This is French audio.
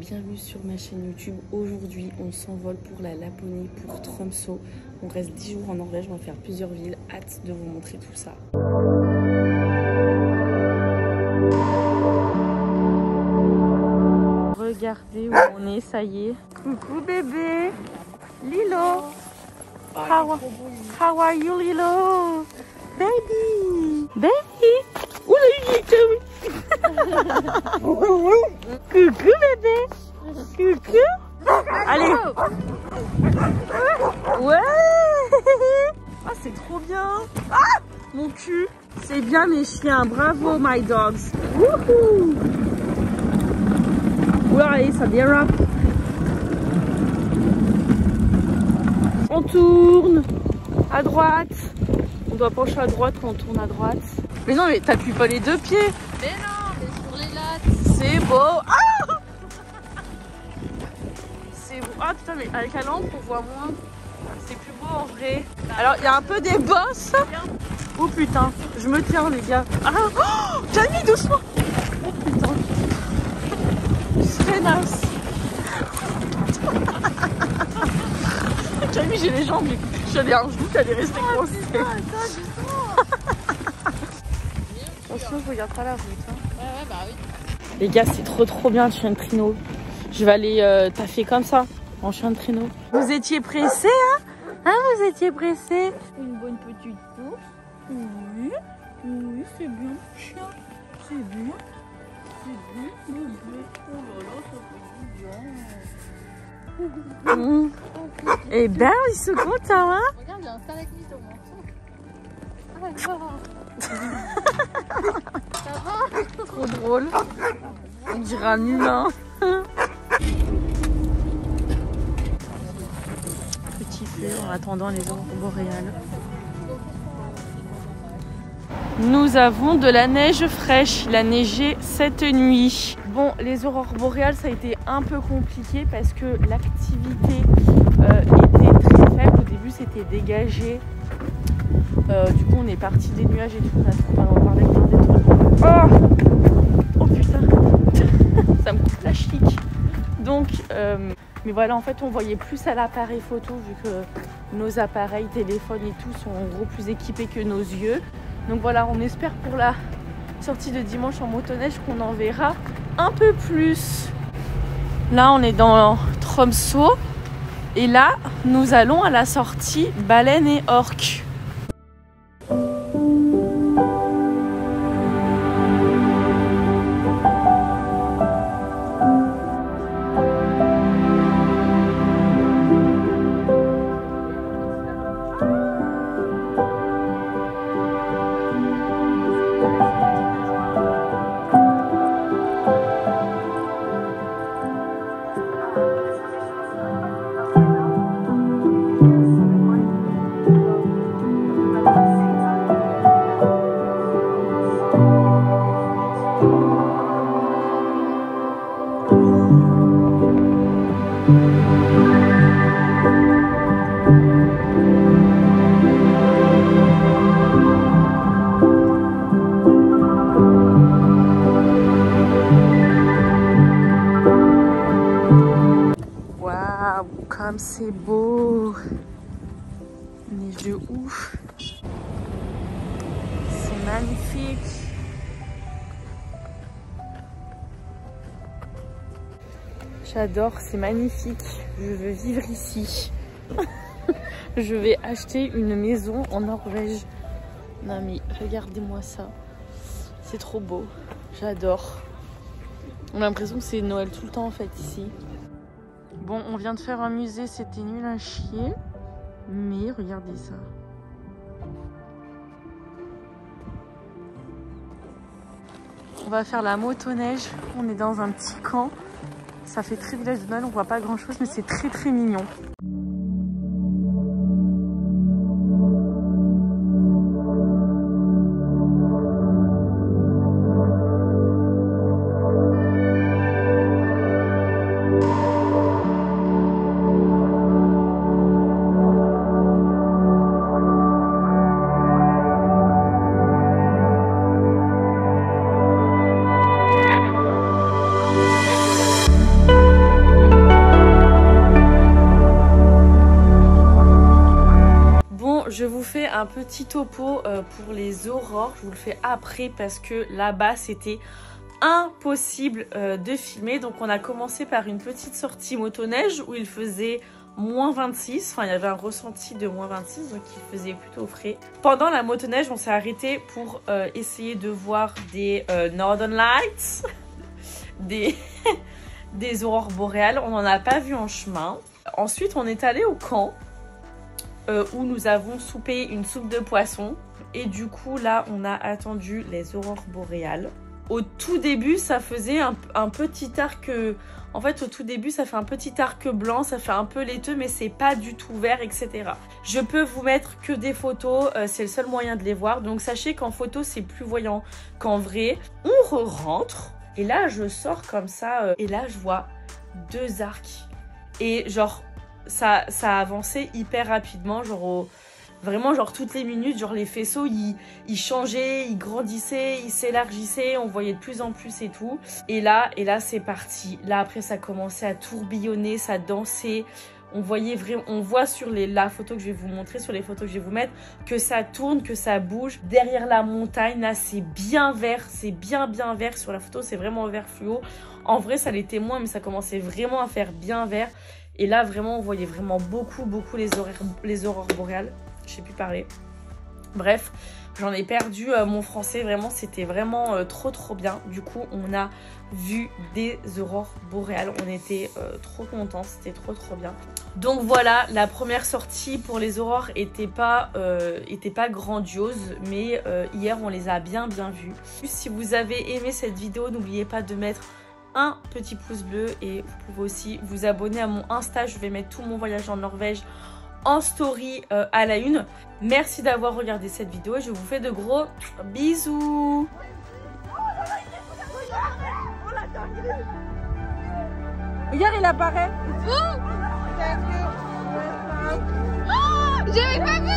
bienvenue sur ma chaîne YouTube. Aujourd'hui, on s'envole pour la Laponie, pour Tromsø. On reste 10 jours en Norvège, on va faire plusieurs villes. Hâte de vous montrer tout ça. Regardez où on est, ça y est. Coucou bébé, Lilo. How are you, Lilo? Baby, baby. Oula, il est comme... Coucou bébé. Coucou. Allez. Ouais. Ah, c'est trop bien. Ah, mon cul. C'est bien mes chiens. Bravo, my dogs. Wouhou. Ouais, ça dérape. On tourne à droite. On doit pencher à droite quand on tourne à droite. Mais non, mais t'appuies pas les deux pieds. Mais non, mais sur les lattes. C'est beau. Ah, c'est beau. Ah putain, mais avec la lampe on voit moins. C'est plus beau en vrai. Alors il y a un peu des bosses. Oh putain, je me tiens les gars. Ah, oh, Camille, doucement. Oh putain. Freinasse. Camille, j'ai les jambes. J'avais un genou qui allait rester coincé. Attention, je regarde pas la route. Hein. Ouais, bah oui. Les gars, c'est trop bien le chien de traîneau. Je vais aller taffer comme ça, en chien de traîneau. Vous étiez pressés, hein? Hein, vous étiez pressés? Une bonne petite course. Oui, oui, c'est bien, chien. C'est bien. C'est bien, bébé. Oh là là, ça fait du bien. Eh ben, ils sont contents, hein? Regarde, il y a un stalagmite au menton. Ça va? Trop drôle. On dirait un humain. Petit feu en attendant les aurores boréales. Nous avons de la neige fraîche. Il a neigé cette nuit. Bon, les aurores boréales, ça a été un peu compliqué parce que l'activité était très faible. Au début, c'était dégagé. Du coup, on est parti des nuages et tout. On a parlé avec des trucs. Oh, oh putain, ça me coupe la chic. Donc, mais voilà, en fait, on voyait plus à l'appareil photo vu que nos appareils, téléphones et tout sont en gros plus équipés que nos yeux. Donc voilà, on espère pour la sortie de dimanche en motoneige qu'on en verra un peu plus. Là, on est dans Tromsø et là, nous allons à la sortie baleine et orque. Comme c'est beau, neige de ouf, c'est magnifique. J'adore, c'est magnifique, je veux vivre ici. Je vais acheter une maison en Norvège. Non mais regardez-moi ça, c'est trop beau, j'adore. On a l'impression que c'est Noël tout le temps en fait ici. Bon, on vient de faire un musée, c'était nul à chier. Mais regardez ça. On va faire la motoneige. On est dans un petit camp. Ça fait très village de Noël, on voit pas grand chose, mais c'est très mignon. un petit topo pour les aurores. Je vous le fais après parce que là-bas c'était impossible de filmer. Donc on a commencé par une petite sortie motoneige où il faisait moins 26, enfin il y avait un ressenti de moins 26, donc il faisait plutôt frais. Pendant la motoneige, on s'est arrêté pour essayer de voir des Northern Lights, des aurores boréales. On n'en a pas vu en chemin. Ensuite, on est allé au camp où nous avons soupé une soupe de poisson. Et du coup, là, on a attendu les aurores boréales. Au tout début, ça faisait un petit arc... En fait, au tout début, ça fait un petit arc blanc, ça fait un peu laiteux, mais c'est pas du tout vert, etc. Je peux vous mettre que des photos, c'est le seul moyen de les voir. Donc, sachez qu'en photo, c'est plus voyant qu'en vrai. On rentre, et là, je sors comme ça, et là, je vois 2 arcs. Et genre, ça a avancé hyper rapidement, genre... Vraiment, genre toutes les minutes, genre les faisceaux, ils changeaient, ils grandissaient, ils s'élargissaient, on voyait de plus en plus et tout. Et là c'est parti. Là, après, ça commençait à tourbillonner, ça dansait. On voyait vraiment, on voit sur la photo que je vais vous montrer, sur les photos que je vais vous mettre, que ça tourne, que ça bouge. Derrière la montagne, là, c'est bien vert, c'est bien vert. Sur la photo, c'est vraiment vert fluo. En vrai, ça l'était moins, mais ça commençait vraiment à faire bien vert. Et là, vraiment, on voyait vraiment beaucoup les aurores boréales. Je sais plus parler. Bref, j'en ai perdu mon français. Vraiment, c'était vraiment trop bien. Du coup, on a vu des aurores boréales. On était trop contents. C'était trop bien. Donc voilà, la première sortie pour les aurores était pas grandiose. Mais hier, on les a bien vues. Si vous avez aimé cette vidéo, n'oubliez pas de mettre un petit pouce bleu. Et vous pouvez aussi vous abonner à mon Insta. Je vais mettre tout mon voyage en Norvège en story à la une. Merci d'avoir regardé cette vidéo et je vous fais de gros bisous. Regarde, il apparaît. J'avais pas vu.